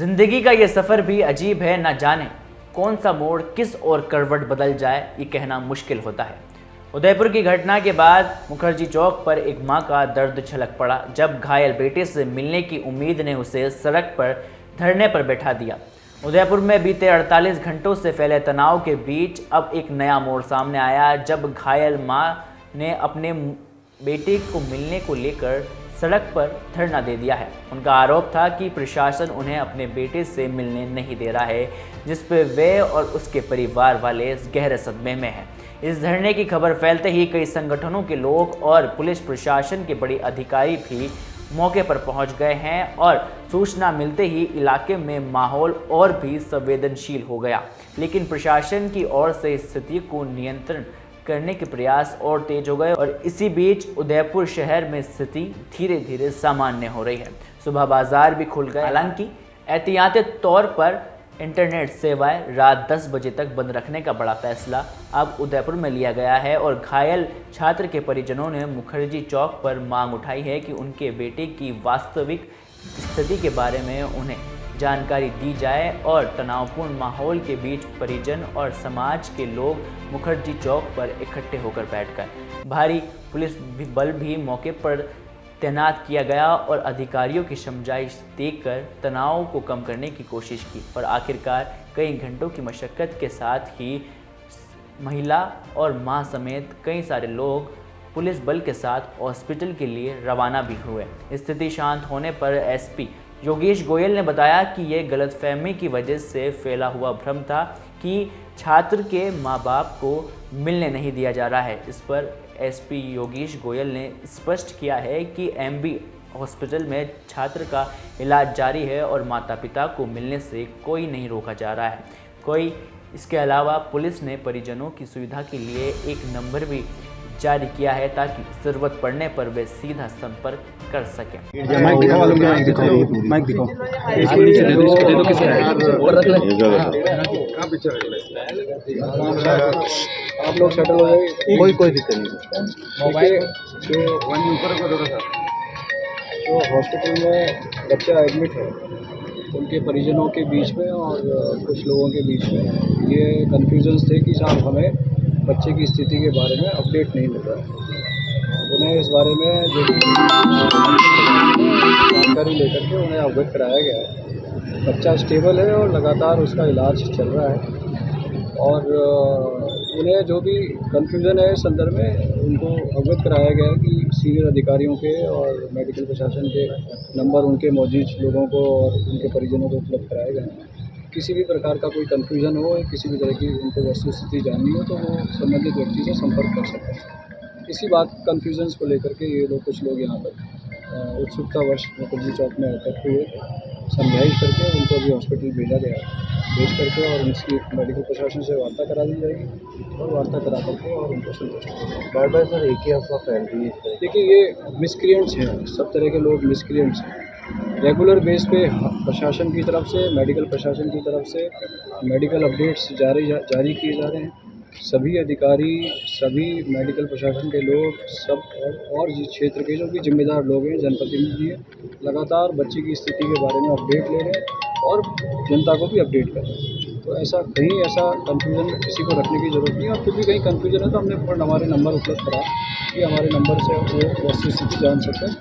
जिंदगी का ये सफ़र भी अजीब है, ना जाने कौन सा मोड़ किस और करवट बदल जाए ये कहना मुश्किल होता है। उदयपुर की घटना के बाद मुखर्जी चौक पर एक मां का दर्द छलक पड़ा जब घायल बेटे से मिलने की उम्मीद ने उसे सड़क पर धरने पर बैठा दिया। उदयपुर में बीते 48 घंटों से फैले तनाव के बीच अब एक नया मोड़ सामने आया जब घायल मां ने अपने बेटे को मिलने को लेकर सड़क पर धरना दे दिया है। उनका आरोप था कि प्रशासन उन्हें अपने बेटे से मिलने नहीं दे रहा है, जिस पर वे और उसके परिवार वाले गहरे सदमे में हैं। इस धरने की खबर फैलते ही कई संगठनों के लोग और पुलिस प्रशासन के बड़े अधिकारी भी मौके पर पहुंच गए हैं और सूचना मिलते ही इलाके में माहौल और भी संवेदनशील हो गया। लेकिन प्रशासन की ओर से स्थिति को नियंत्रण करने के प्रयास और तेज हो गए और इसी बीच उदयपुर शहर में स्थिति धीरे धीरे सामान्य हो रही है। सुबह बाजार भी खुल गए। हालांकि एहतियाती तौर पर इंटरनेट सेवाएं रात 10 बजे तक बंद रखने का बड़ा फैसला अब उदयपुर में लिया गया है और घायल छात्र के परिजनों ने मुखर्जी चौक पर मांग उठाई है कि उनके बेटे की वास्तविक स्थिति के बारे में उन्हें जानकारी दी जाए और तनावपूर्ण माहौल के बीच परिजन और समाज के लोग मुखर्जी चौक पर इकट्ठे होकर बैठकर भारी पुलिस बल भी मौके पर तैनात किया गया और अधिकारियों की समझाइश देकर तनाव को कम करने की कोशिश की। पर आखिरकार कई घंटों की मशक्क़त के साथ ही महिला और मां समेत कई सारे लोग पुलिस बल के साथ हॉस्पिटल के लिए रवाना भी हुए। स्थिति शांत होने पर एसपी योगेश गोयल ने बताया कि यह गलतफहमी की वजह से फैला हुआ भ्रम था कि छात्र के मां बाप को मिलने नहीं दिया जा रहा है। इस पर एसपी योगेश गोयल ने स्पष्ट किया है कि एमबी हॉस्पिटल में छात्र का इलाज जारी है और माता पिता को मिलने से कोई नहीं रोका जा रहा है। इसके अलावा पुलिस ने परिजनों की सुविधा के लिए एक नंबर भी जारी किया है ताकि ज़रूरत पड़ने पर वे सीधा संपर्क कर सकें। आप लोग सेटल हो जाएंगे, कोई दिक्कत नहीं। मोबाइल जो हॉस्पिटल में बच्चा एडमिट है उनके परिजनों के बीच में और कुछ लोगों के बीच में ये कन्फ्यूजन्स थे कि साहब हमें बच्चे की स्थिति के बारे में अपडेट नहीं मिल रहा है। उन्हें इस बारे में जो जानकारी लेकर के उन्हें अवगत कराया गया है। बच्चा स्टेबल है और लगातार उसका इलाज चल रहा है और उन्हें जो भी कन्फ्यूज़न है इस संदर्भ में उनको अवगत कराया गया है कि सीनियर अधिकारियों के और मेडिकल प्रशासन के नंबर उनके मौजूद लोगों को और उनके परिजनों को उपलब्ध कराए गए हैं। किसी भी प्रकार का कोई कन्फ्यूज़न हो, किसी भी तरह की उनको वस्तुस्थिति जाननी हो तो वो संबंधित व्यक्ति से संपर्क कर सकते हैं। इसी बात कन्फ्यूजन्स को लेकर के ये लोग कुछ लोग यहाँ पर उत्सुकतावश मुखर्जी चौक में इकट्ठे हुए, समझाइश करके उनको अभी हॉस्पिटल भेजा गया है। भेज करके और उनकी मेडिकल प्रशासन से वार्ता करा दी जाएगी और वार्ता करा करके और उनको संतुष्ट बार बार सर एक ही अफवाह फैल रही है। देखिए ये मिसक्रिएंट्स हैं, सब तरह के लोग मिसक्रिएंट्स हैं। रेगुलर बेस पे प्रशासन की तरफ से, मेडिकल प्रशासन की तरफ से मेडिकल अपडेट्स जारी किए जा रहे हैं। सभी अधिकारी, सभी मेडिकल प्रशासन के लोग, सब और जिस क्षेत्र के जो भी जिम्मेदार लोग हैं, जनप्रतिनिधि हैं, लगातार बच्चे की स्थिति के बारे में अपडेट ले रहे हैं और जनता को भी अपडेट कर रहे हैं। तो ऐसा कन्फ्यूज़न किसी को रखने की ज़रूरत नहीं है और फिर भी कहीं कन्फ्यूज़न है तो हमने हमारे नंबर उपलब्ध करा कि हमारे नंबर से वो वस्तुस्थिति जान सकते हैं।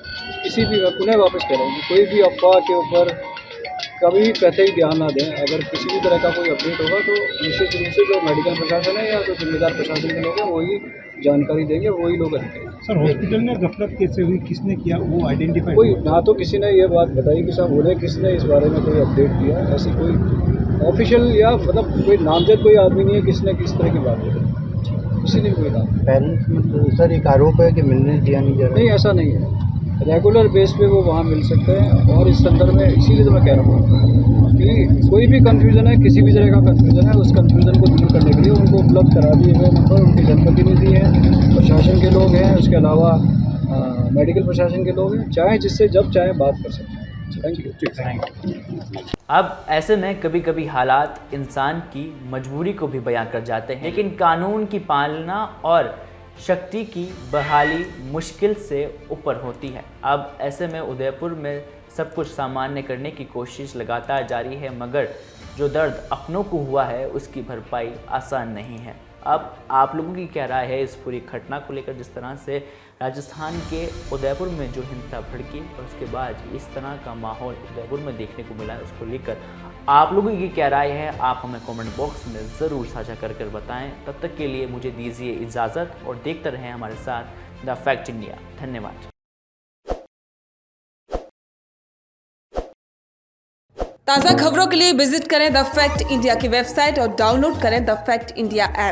किसी भी पुनः वापस कह रहा हूँ कि कोई भी अफवाह के ऊपर कभी कहते ही ध्यान ना दें। अगर किसी भी तरह का कोई अपडेट होगा तो निश्चित रूप से जो मेडिकल प्रशासन है या जो जिम्मेदार प्रशासन के लोग हैं वही जानकारी देंगे, वही लोग रहेंगे। सर हॉस्पिटल में गफलत कैसे हुई, किसने किया, वो आइडेंटिफाई कोई ना तो किसी ने ये बात बताई कि साहब उन्हें किसने इस बारे में कोई अपडेट दिया, ऐसी कोई ऑफिशियल या मतलब कोई नामजद कोई आदमी नहीं है किसने किस तरह की बात की, किसी ने कोई कहा। पेरेंट्स सर एक आरोप है कि मिलने दिया नहीं जा रहा। नहीं, ऐसा नहीं है। रेगुलर बेस पे वो वहाँ मिल सकते हैं और इस संदर्भ में इसीलिए तो मैं कह रहा हूँ कि कोई भी कन्फ्यूज़न है, किसी भी तरह का कन्फ्यूज़न है, उस कन्फ्यूज़न को दूर करने के लिए उनको उपलब्ध करा दिए गए नंबर, उनके जनप्रतिनिधि हैं, प्रशासन के लोग हैं, उसके अलावा मेडिकल प्रशासन के लोग हैं, चाहे जिससे जब चाहे बात कर सकते हैं। Thank you. अब ऐसे में कभी कभी हालात इंसान की मजबूरी को भी बयां कर जाते हैं, लेकिन कानून की पालना और शक्ति की बहाली मुश्किल से ऊपर होती है। अब ऐसे में उदयपुर में सब कुछ सामान्य करने की कोशिश लगातार जारी है, मगर जो दर्द अपनों को हुआ है उसकी भरपाई आसान नहीं है। अब आप लोगों की क्या राय है इस पूरी घटना को लेकर, जिस तरह से राजस्थान के उदयपुर में जो हिंसा भड़की और उसके बाद इस तरह का माहौल उदयपुर में देखने को मिला है, उसको लेकर आप लोगों की क्या राय है आप हमें कमेंट बॉक्स में ज़रूर साझा कर बताएं। तब तक के लिए मुझे दीजिए इजाज़त और देखते रहें हमारे साथ द फैक्ट इंडिया। धन्यवाद। ताज़ा खबरों के लिए विजिट करें द फैक्ट इंडिया की वेबसाइट और डाउनलोड करें द फैक्ट इंडिया ऐप।